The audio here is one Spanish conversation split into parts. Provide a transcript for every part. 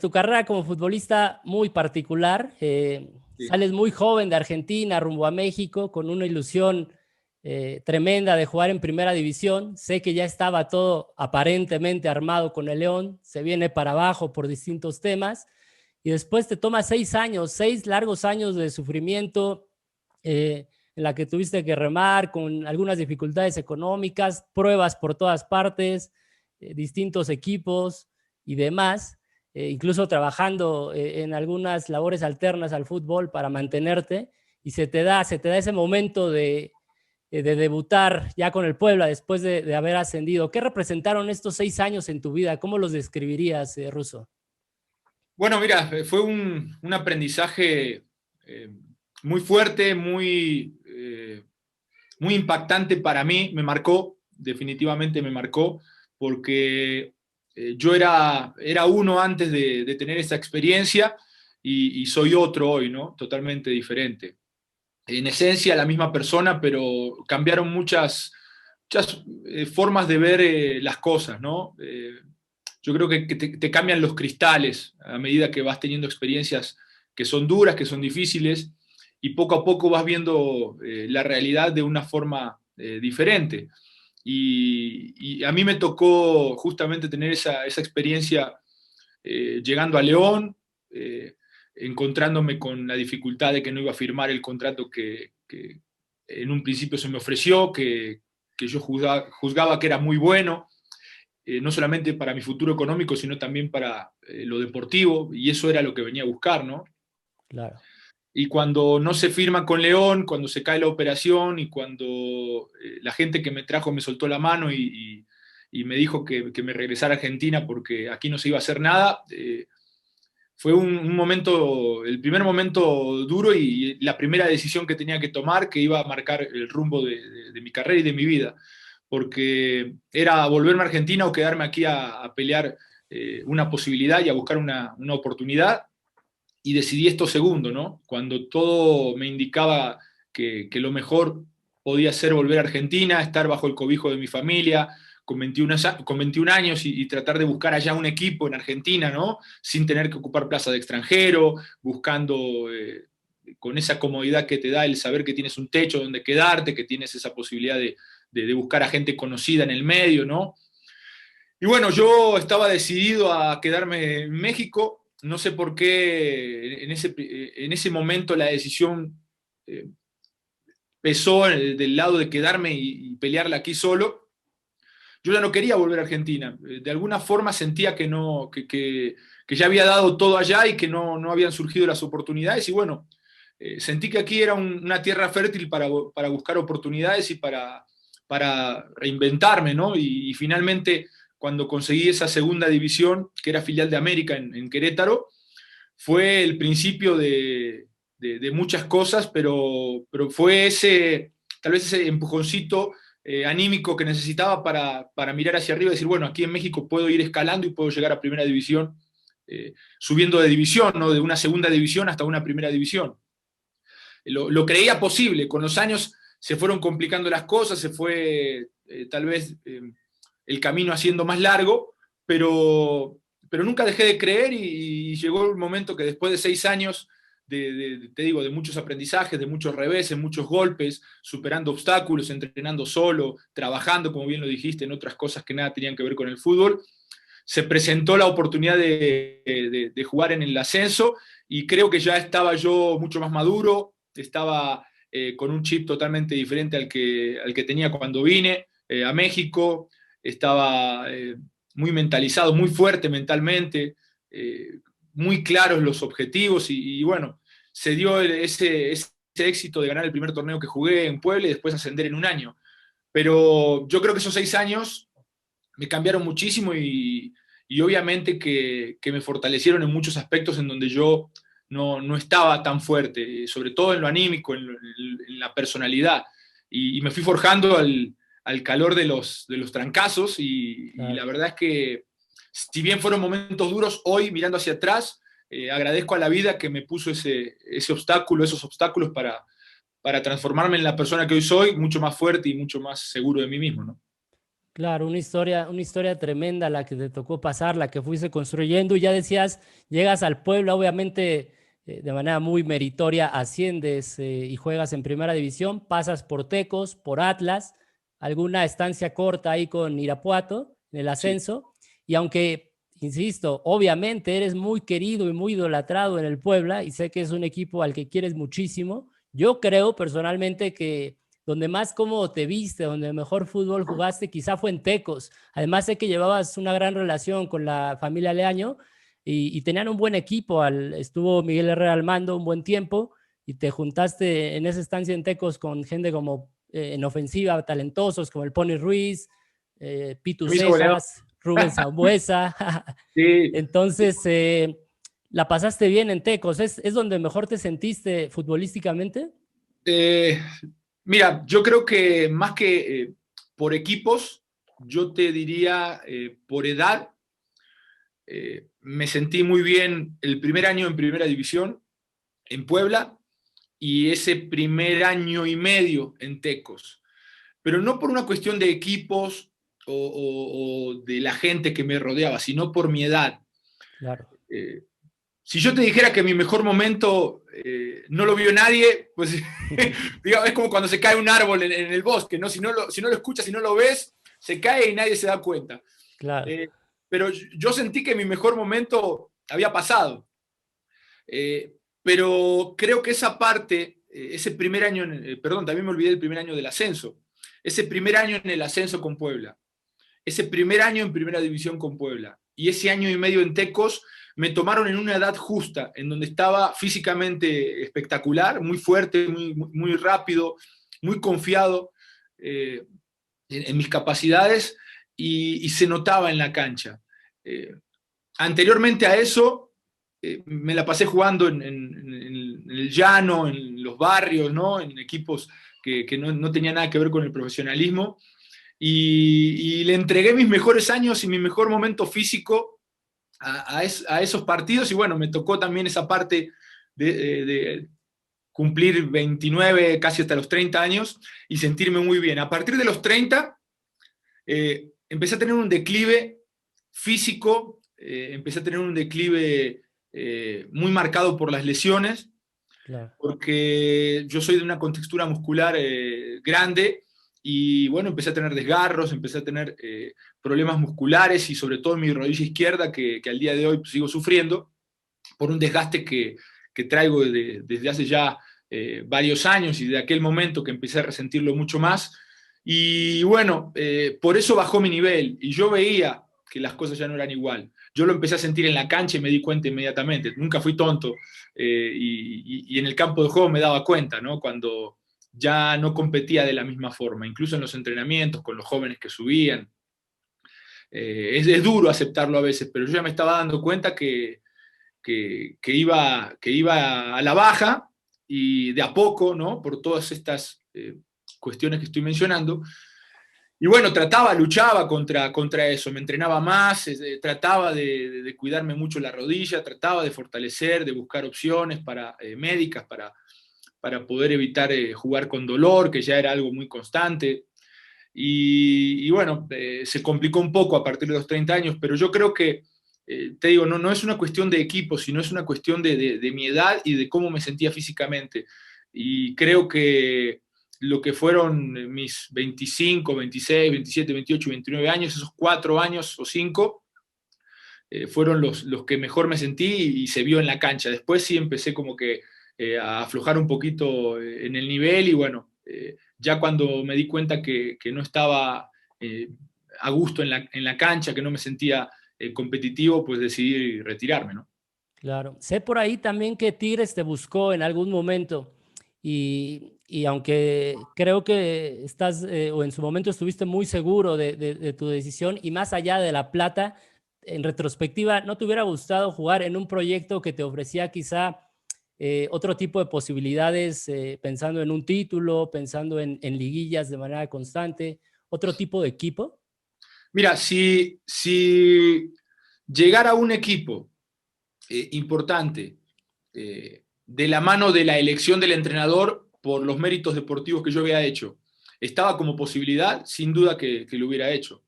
Tu carrera como futbolista muy particular, Sí. sales muy joven de Argentina rumbo a México con una ilusión tremenda de jugar en primera división. Sé que ya estaba todo aparentemente armado con el León, se viene para abajo por distintos temas y después te toma 6 años, 6 largos años de sufrimiento en la que tuviste que remar con algunas dificultades económicas, pruebas por todas partes, distintos equipos y demás, incluso trabajando en algunas labores alternas al fútbol para mantenerte, y se te da ese momento de debutar ya con el Puebla después de haber ascendido. ¿Qué representaron estos 6 años en tu vida? ¿Cómo los describirías, Russo? Bueno, mira, fue un aprendizaje muy fuerte, muy impactante para mí. Me marcó, definitivamente me marcó, porque yo era uno antes de tener esa experiencia y soy otro hoy, ¿no? Totalmente diferente. En esencia, la misma persona, pero cambiaron muchas formas de ver las cosas, ¿no? Yo creo que te cambian los cristales a medida que vas teniendo experiencias que son duras, que son difíciles, y poco a poco vas viendo la realidad de una forma diferente. Y a mí me tocó justamente tener esa experiencia llegando a León, encontrándome con la dificultad de que no iba a firmar el contrato que en un principio se me ofreció, que yo juzgaba que era muy bueno, no solamente para mi futuro económico, sino también para lo deportivo, y eso era lo que venía a buscar, ¿no? Claro. Y cuando no se firma con León, cuando se cae la operación y cuando la gente que me trajo me soltó la mano y me dijo que me regresara a Argentina porque aquí no se iba a hacer nada, fue un momento, el primer momento duro y la primera decisión que tenía que tomar que iba a marcar el rumbo de mi carrera y de mi vida, porque era volverme a Argentina o quedarme aquí a pelear una posibilidad y a buscar una oportunidad, y decidí esto segundo, ¿no? Cuando todo me indicaba que lo mejor podía ser volver a Argentina, estar bajo el cobijo de mi familia, con 21 años y tratar de buscar allá un equipo en Argentina, ¿no? Sin tener que ocupar plaza de extranjero, buscando con esa comodidad que te da el saber que tienes un techo donde quedarte, que tienes esa posibilidad de buscar a gente conocida en el medio, ¿no? Y bueno, yo estaba decidido a quedarme en México. No sé por qué en ese momento la decisión eh, pesó del lado de quedarme y pelearla aquí solo. Yo ya no quería volver a Argentina. De alguna forma sentía que, no, que ya había dado todo allá y que no habían surgido las oportunidades. Y bueno, sentí que aquí era una tierra fértil para buscar oportunidades y para reinventarme, ¿no? Y finalmente, cuando conseguí esa segunda división, que era filial de América en Querétaro, fue el principio de muchas cosas, pero fue tal vez ese empujoncito anímico que necesitaba para mirar hacia arriba y decir, bueno, aquí en México puedo ir escalando y puedo llegar a primera división, subiendo de división, ¿no? De una segunda división hasta una primera división. Lo creía posible, con los años se fueron complicando las cosas, se fue tal vez el camino haciendo más largo, pero nunca dejé de creer y llegó el momento que después de 6 años te digo, de muchos aprendizajes, de muchos reveses, muchos golpes, superando obstáculos, entrenando solo, trabajando, como bien lo dijiste, en otras cosas que nada tenían que ver con el fútbol, se presentó la oportunidad de jugar en el ascenso y creo que ya estaba yo mucho más maduro, estaba con un chip totalmente diferente al que tenía cuando vine a México, estaba muy mentalizado, muy fuerte mentalmente, muy claros los objetivos y bueno, se dio ese éxito de ganar el primer torneo que jugué en Puebla y después ascender en un año. Pero yo creo que esos 6 años me cambiaron muchísimo y obviamente que me fortalecieron en muchos aspectos en donde yo no estaba tan fuerte, sobre todo en lo anímico, en la personalidad. Y me fui forjando al calor de los trancazos y la Claro. verdad es que si bien fueron momentos duros, hoy mirando hacia atrás, agradezco a la vida que me puso ese obstáculo, esos obstáculos para transformarme en la persona que hoy soy, mucho más fuerte y mucho más seguro de mí mismo, ¿no? Claro, una historia tremenda la que te tocó pasar, la que fuiste construyendo. Y ya decías, llegas al Puebla, obviamente de manera muy meritoria, asciendes y juegas en primera división, pasas por Tecos, por Atlas, alguna estancia corta ahí con Irapuato en el Sí. ascenso. Y aunque, insisto, obviamente eres muy querido y muy idolatrado en el Puebla, y sé que es un equipo al que quieres muchísimo, yo creo personalmente que donde más cómodo te viste, donde mejor fútbol jugaste, quizá fue en Tecos. Además sé que llevabas una gran relación con la familia Leaño y tenían un buen equipo. Estuvo Miguel Herrera al mando un buen tiempo y te juntaste en esa estancia en Tecos con gente como en ofensiva, talentosos como el Pony Ruiz, Pitu Me hizo goleador. Cejas, Rubén Zambuesa. Sí. Entonces, la pasaste bien en Tecos. ¿Es donde mejor te sentiste futbolísticamente? Eh, Mira, yo creo que más que por equipos, yo te diría por edad. Me sentí muy bien el primer año en primera división en Puebla y ese primer año y medio en Tecos. Pero no por una cuestión de equipos o de la gente que me rodeaba, sino por mi edad. Claro. Eh, si yo te dijera que mi mejor momento no lo vio nadie, pues digamos, es como cuando se cae un árbol en el bosque, ¿no? Si no lo escuchas, si no lo ves, se cae y nadie se da cuenta. Claro. Eh, pero yo sentí que mi mejor momento había pasado. Pero creo que esa parte, ese primer año, perdón, también me olvidé del primer año del ascenso, ese primer año en el ascenso con Puebla, ese primer año en primera división con Puebla y ese año y medio en Tecos me tomaron en una edad justa, en donde estaba físicamente espectacular, muy fuerte, muy rápido, muy confiado en mis capacidades y se notaba en la cancha. Eh, Anteriormente a eso, me la pasé jugando en el llano, en los barrios, ¿no? En equipos que no tenían nada que ver con el profesionalismo. Y le entregué mis mejores años y mi mejor momento físico a esos partidos. Y bueno, me tocó también esa parte de cumplir 29, casi hasta los 30 años y sentirme muy bien. A partir de los 30, empecé a tener un declive físico, empecé a tener un declive muy marcado por las lesiones, Claro. porque yo soy de una contextura muscular grande y bueno, empecé a tener desgarros, empecé a tener problemas musculares y sobre todo en mi rodilla izquierda que al día de hoy pues, sigo sufriendo por un desgaste que traigo desde hace ya varios años y de aquel momento que empecé a resentirlo mucho más. Y bueno, por eso bajó mi nivel y yo veía que las cosas ya no eran igual. Yo lo empecé a sentir en la cancha y me di cuenta inmediatamente. Nunca fui tonto y en el campo de juego me daba cuenta, ¿no? Cuando ya no competía de la misma forma, incluso en los entrenamientos con los jóvenes que subían. Es duro aceptarlo a veces, pero yo ya me estaba dando cuenta que iba a la baja y de a poco, ¿no? Por todas estas cuestiones que estoy mencionando. Y bueno, luchaba contra eso, me entrenaba más, trataba de cuidarme mucho la rodilla, trataba de fortalecer, de buscar opciones médicas para poder evitar jugar con dolor, que ya era algo muy constante. Y bueno, se complicó un poco a partir de los 30 años, pero yo creo que, te digo, no es una cuestión de equipo, sino es una cuestión de mi edad y de cómo me sentía físicamente. Y creo que lo que fueron mis 25, 26, 27, 28, 29 años, esos 4 años o 5, fueron los que mejor me sentí y se vio en la cancha. Después sí empecé como que a aflojar un poquito en el nivel y bueno, ya cuando me di cuenta que no estaba eh, a gusto en la cancha, que no me sentía competitivo, pues decidí retirarme, ¿no? Claro. Sé por ahí también que Tigres te buscó en algún momento y aunque creo que estás o en su momento estuviste muy seguro de tu decisión y más allá de La Plata, en retrospectiva, ¿no te hubiera gustado jugar en un proyecto que te ofrecía quizá otro tipo de posibilidades, pensando en un título, pensando en liguillas de manera constante, otro tipo de equipo? Mira, si llegara un equipo importante de la mano de la elección del entrenador por los méritos deportivos que yo había hecho, estaba como posibilidad, sin duda que lo hubiera hecho.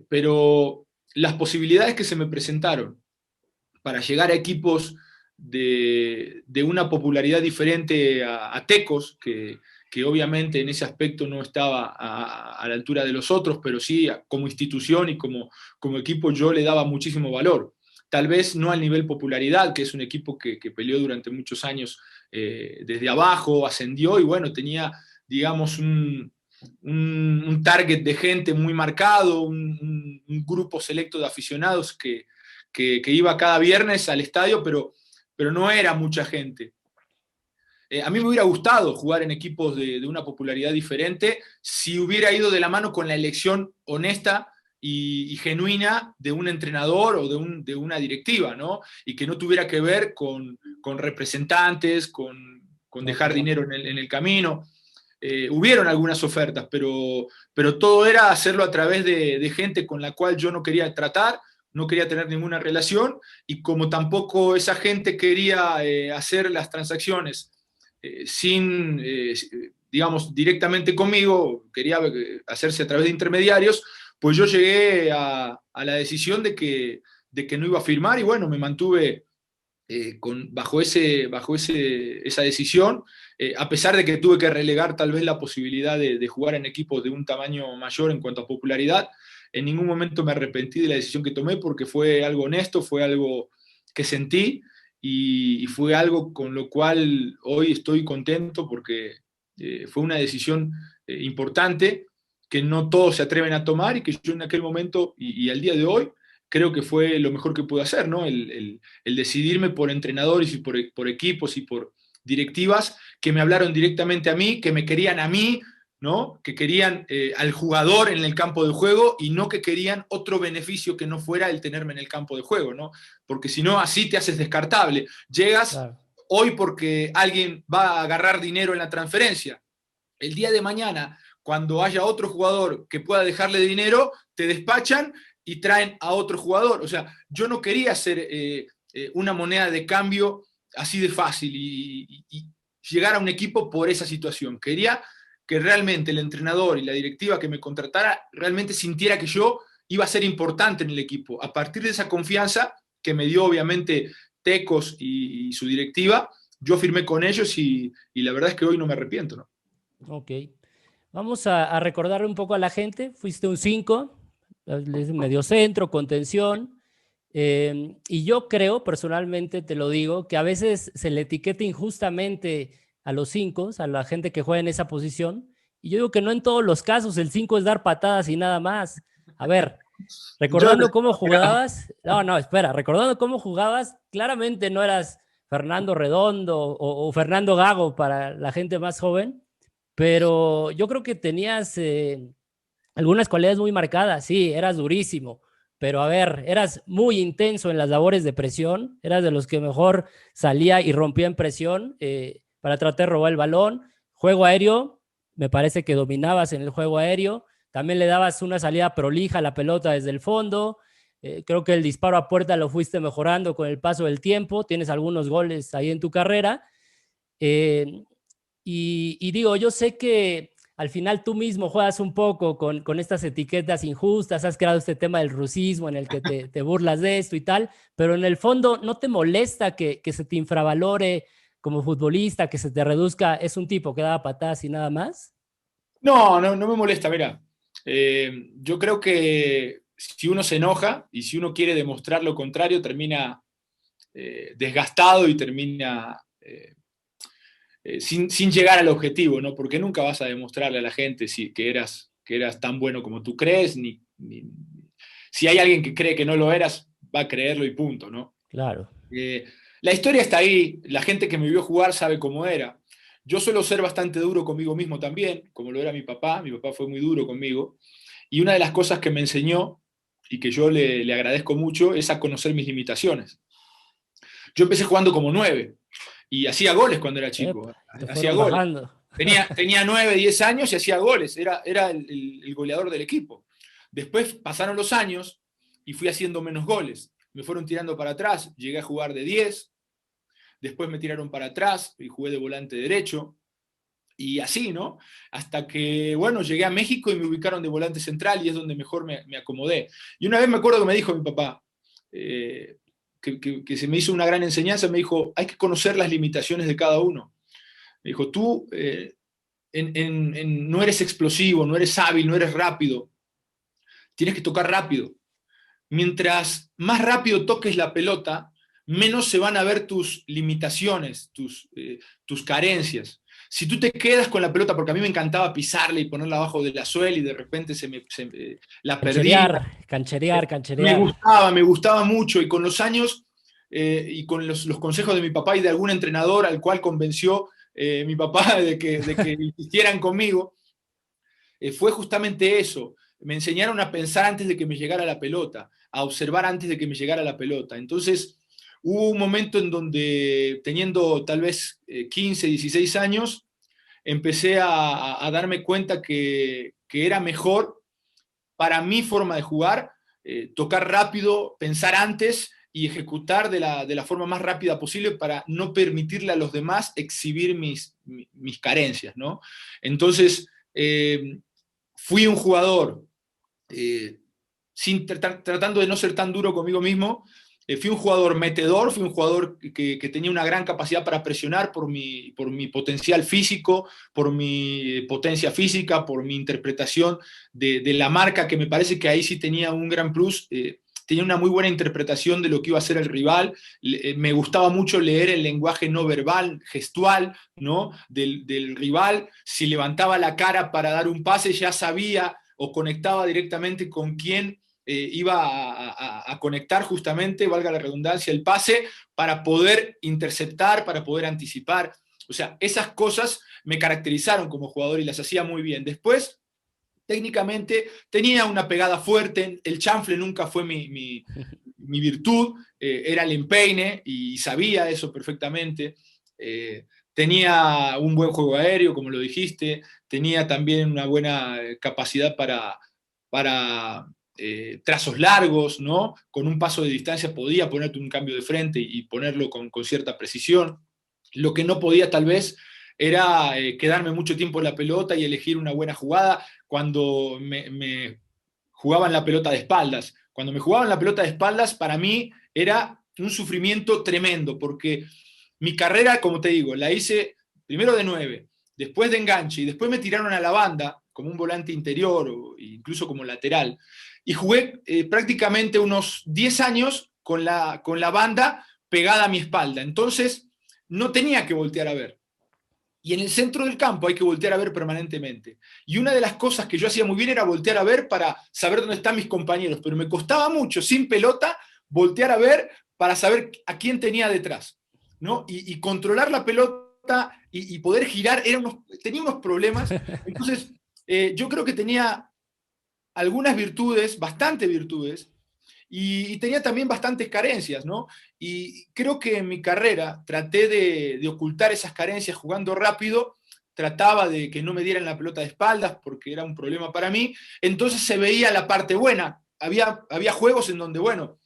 pero las posibilidades que se me presentaron para llegar a equipos de una popularidad diferente a Tecos, que obviamente en ese aspecto no estaba a la altura de los otros, pero sí como institución y como equipo yo le daba muchísimo valor. Tal vez no al nivel popularidad, que es un equipo que peleó durante muchos años desde abajo, ascendió y bueno, tenía, digamos, un target de gente muy marcado, un grupo selecto de aficionados que iba cada viernes al estadio, pero no era mucha gente. A mí me hubiera gustado jugar en equipos de una popularidad diferente si hubiera ido de la mano con la elección honesta y genuina de un entrenador o de una directiva, ¿no? Y que no tuviera que ver con representantes, con dejar dinero en el camino. Hubieron algunas ofertas, pero todo era hacerlo a través de gente con la cual yo no quería tratar, no quería tener ninguna relación, y como tampoco esa gente quería hacer las transacciones sin, digamos, directamente conmigo, quería hacerse a través de intermediarios, pues yo llegué a la decisión de que no iba a firmar y bueno, me mantuve esa decisión, a pesar de que tuve que relegar tal vez la posibilidad de jugar en equipos de un tamaño mayor en cuanto a popularidad. En ningún momento me arrepentí de la decisión que tomé porque fue algo honesto, fue algo que sentí y fue algo con lo cual hoy estoy contento porque fue una decisión importante que no todos se atreven a tomar y que yo en aquel momento y al día de hoy creo que fue lo mejor que pude hacer, ¿no? El decidirme por entrenadores y por equipos y por directivas que me hablaron directamente a mí, que me querían a mí, ¿no? Que querían al jugador en el campo de juego y no que querían otro beneficio que no fuera el tenerme en el campo de juego, ¿no? Porque si no, así te haces descartable. Llegas hoy porque alguien va a agarrar dinero en la transferencia. El día de mañana, cuando haya otro jugador que pueda dejarle dinero, te despachan y traen a otro jugador. O sea, yo no quería ser una moneda de cambio así de fácil y llegar a un equipo por esa situación. Quería que realmente el entrenador y la directiva que me contratara realmente sintiera que yo iba a ser importante en el equipo. A partir de esa confianza que me dio obviamente Tecos y su directiva, yo firmé con ellos y la verdad es que hoy no me arrepiento, ¿no? Ok. Vamos a recordarle un poco a la gente. Fuiste un 5, medio centro, contención. Y yo creo, personalmente te lo digo, que a veces se le etiqueta injustamente a los 5, a la gente que juega en esa posición. Y yo digo que no en todos los casos el 5 es dar patadas y nada más. A ver, recordando cómo jugabas, no, espera, recordando cómo jugabas, claramente no eras Fernando Redondo o Fernando Gago para la gente más joven, pero yo creo que tenías algunas cualidades muy marcadas. Sí, eras durísimo, pero a ver, eras muy intenso en las labores de presión, eras de los que mejor salía y rompía en presión para tratar de robar el balón. Juego aéreo, me parece que dominabas en el juego aéreo, también le dabas una salida prolija a la pelota desde el fondo. Creo que el disparo a puerta lo fuiste mejorando con el paso del tiempo, tienes algunos goles ahí en tu carrera. Eh, y digo, yo sé que al final tú mismo juegas un poco con estas etiquetas injustas, has creado este tema del rusismo en el que te burlas de esto y tal, pero en el fondo no te molesta que se te infravalore como futbolista, que se te reduzca, es un tipo que da patadas y nada más. No me molesta, mira. Yo creo que si uno se enoja y si uno quiere demostrar lo contrario, termina desgastado y termina sin llegar al objetivo, ¿no? Porque nunca vas a demostrarle a la gente que eras tan bueno como tú crees, si hay alguien que cree que no lo eras, va a creerlo y punto, ¿no? Claro. La historia está ahí, la gente que me vio jugar sabe cómo era. Yo suelo ser bastante duro conmigo mismo también, como lo era mi papá fue muy duro conmigo, y una de las cosas que me enseñó y que yo le agradezco mucho es a conocer mis limitaciones. Yo empecé jugando como 9 y hacía goles cuando era chico, Te hacía fueron goles. bajando. Tenía 9, 10 años y hacía goles, era el goleador del equipo. Después pasaron los años y fui haciendo menos goles. Me fueron tirando para atrás, llegué a jugar de 10, después me tiraron para atrás y jugué de volante derecho. Y así, ¿no? Hasta que, bueno, llegué a México y me ubicaron de volante central y es donde mejor me acomodé. Y una vez me acuerdo que me dijo mi papá, que se me hizo una gran enseñanza, me dijo, hay que conocer las limitaciones de cada uno. Me dijo, tú no eres explosivo, no eres hábil, no eres rápido, tienes que tocar rápido. Mientras más rápido toques la pelota, menos se van a ver tus limitaciones, tus carencias. Si tú te quedas con la pelota, porque a mí me encantaba pisarla y ponerla abajo de la suela y de repente la perdía, Cancherear. me gustaba mucho y con los años y con los consejos de mi papá y de algún entrenador al cual convenció mi papá de que insistieran conmigo, fue justamente eso. Me enseñaron a pensar antes de que me llegara la pelota, a observar antes de que me llegara la pelota. Entonces, hubo un momento en donde, teniendo tal vez 15, 16 años, empecé a darme cuenta que era mejor para mi forma de jugar, tocar rápido, pensar antes y ejecutar de la forma más rápida posible para no permitirle a los demás exhibir mis carencias, ¿no? Entonces, fui un jugador tratando de no ser tan duro conmigo mismo. Fui un jugador metedor, fui un jugador que tenía una gran capacidad para presionar por mi potencial físico, por mi potencia física, por mi interpretación de la marca, que me parece que ahí sí tenía un gran plus. Tenía una muy buena interpretación de lo que iba a ser el rival. Me gustaba mucho leer el lenguaje no verbal, gestual, ¿no? del rival. Si levantaba la cara para dar un pase, ya sabía o conectaba directamente con quién iba a conectar justamente, valga la redundancia, el pase para poder interceptar, para poder anticipar. O sea, esas cosas me caracterizaron como jugador y las hacía muy bien. Después, técnicamente, tenía una pegada fuerte, el chanfle nunca fue mi virtud, era el empeine y sabía eso perfectamente. Tenía un buen juego aéreo, como lo dijiste, tenía también una buena capacidad para trazos largos, ¿no? Con un paso de distancia podía ponerte un cambio de frente y ponerlo con cierta precisión. Lo que no podía tal vez era quedarme mucho tiempo en la pelota y elegir una buena jugada cuando me jugaban la pelota de espaldas. Cuando me jugaban la pelota de espaldas, para mí era un sufrimiento tremendo, porque mi carrera, como te digo, la hice primero de 9, después de enganche, y después me tiraron a la banda como un volante interior o incluso como lateral. Y jugué prácticamente unos 10 años con la banda pegada a mi espalda. Entonces, no tenía que voltear a ver. Y en el centro del campo hay que voltear a ver permanentemente. Y una de las cosas que yo hacía muy bien era voltear a ver para saber dónde están mis compañeros, pero me costaba mucho, sin pelota, voltear a ver para saber a quién tenía detrás, ¿no? Y controlar la pelota y poder girar, tenía unos problemas. Entonces, yo creo que tenía algunas virtudes, bastante virtudes, y tenía también bastantes carencias, ¿no? Y creo que en mi carrera traté de ocultar esas carencias jugando rápido, trataba de que no me dieran la pelota de espaldas porque era un problema para mí, entonces se veía la parte buena. Había juegos en donde, bueno,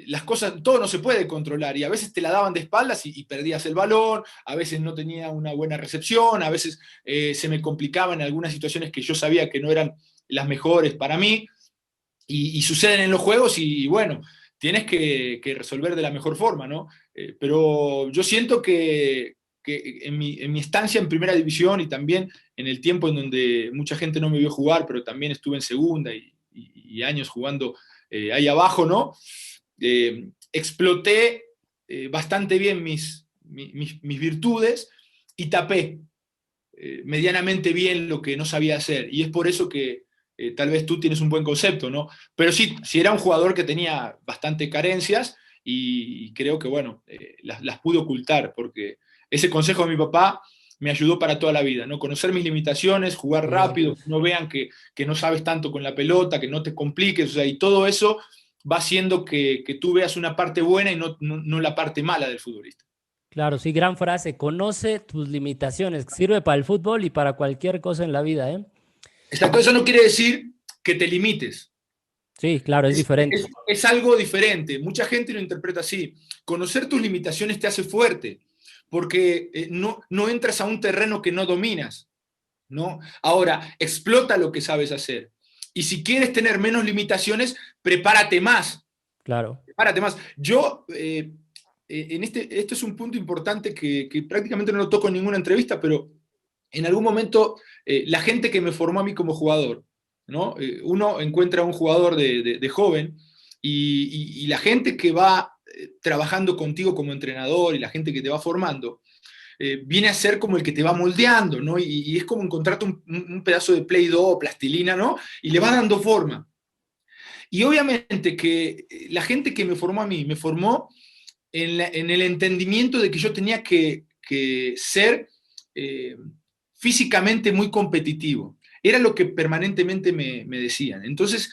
las cosas, todo no se puede controlar y a veces te la daban de espaldas y perdías el balón, a veces no tenía una buena recepción, a veces se me complicaban algunas situaciones que yo sabía que no eran las mejores para mí y suceden en los juegos y bueno, tienes que resolver de la mejor forma, ¿no? Pero yo siento que en mi estancia en primera división y también en el tiempo en donde mucha gente no me vio jugar, pero también estuve en segunda y años jugando ahí abajo, ¿no? Exploté bastante bien mis virtudes y tapé medianamente bien lo que no sabía hacer. Y es por eso que tal vez tú tienes un buen concepto, ¿no? Pero sí, sí era un jugador que tenía bastante carencias y creo que, bueno, las pude ocultar porque ese consejo de mi papá me ayudó para toda la vida, ¿no? Conocer mis limitaciones, jugar Sí. rápido, no vean que no sabes tanto con la pelota, que no te compliques, o sea, y todo eso va haciendo que tú veas una parte buena y no la parte mala del futbolista. Claro, sí, gran frase. Conoce tus limitaciones. Sirve para el fútbol y para cualquier cosa en la vida, ¿eh? Exacto, eso no quiere decir que te limites. Sí, claro, es diferente. Es algo diferente. Mucha gente lo interpreta así. Conocer tus limitaciones te hace fuerte. porque no entras a un terreno que no dominas, ¿no? Ahora, explota lo que sabes hacer. Y si quieres tener menos limitaciones, prepárate más. Claro. Prepárate más. Yo, esto es un punto importante que prácticamente no lo toco en ninguna entrevista, pero en algún momento la gente que me formó a mí como jugador, ¿no? Uno encuentra un jugador de joven y la gente que va trabajando contigo como entrenador y la gente que te va formando, viene a ser como el que te va moldeando, ¿no? Y es como encontrarte un pedazo de Play-Doh o plastilina, ¿no? Y le va dando forma. Y obviamente que la gente que me formó a mí, me formó en el entendimiento de que yo tenía que ser físicamente muy competitivo. Era lo que permanentemente me decían. Entonces,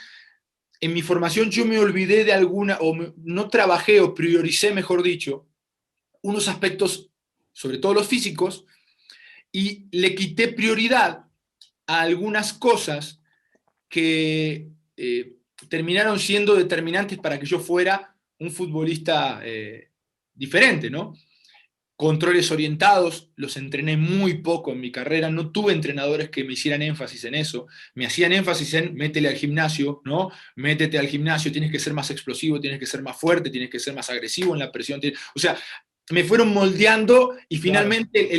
en mi formación yo me olvidé de alguna, no trabajé o prioricé, mejor dicho, unos aspectos, sobre todo los físicos, y le quité prioridad a algunas cosas que terminaron siendo determinantes para que yo fuera un futbolista diferente, ¿no? Controles orientados, los entrené muy poco en mi carrera, no tuve entrenadores que me hicieran énfasis en eso, me hacían énfasis en métele al gimnasio, ¿no? Métete al gimnasio, tienes que ser más explosivo, tienes que ser más fuerte, tienes que ser más agresivo en la presión, o sea, me fueron moldeando y Claro. finalmente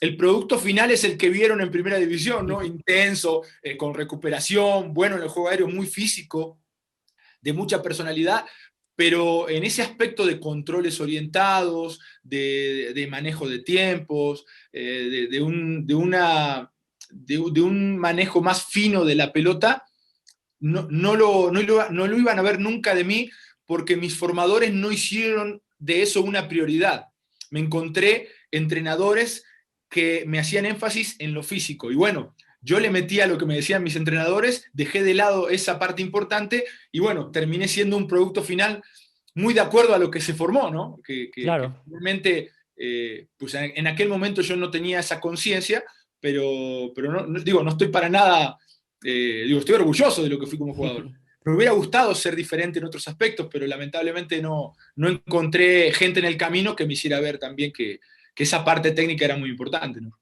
el producto final es el que vieron en primera división, ¿no? Intenso, con recuperación, bueno en el juego aéreo, muy físico, de mucha personalidad, pero en ese aspecto de controles orientados, de manejo de tiempos, de un manejo más fino de la pelota, no lo iban a ver nunca de mí porque mis formadores no hicieron de eso una prioridad. Me encontré entrenadores que me hacían énfasis en lo físico. Y bueno, yo le metía lo que me decían mis entrenadores, dejé de lado esa parte importante y bueno, terminé siendo un producto final muy de acuerdo a lo que se formó, ¿no? Que Claro. realmente, pues en aquel momento yo no tenía esa conciencia, pero digo, no estoy para nada, digo, estoy orgulloso de lo que fui como jugador. Me hubiera gustado ser diferente en otros aspectos, pero lamentablemente no encontré gente en el camino que me hiciera ver también que esa parte técnica era muy importante, ¿no?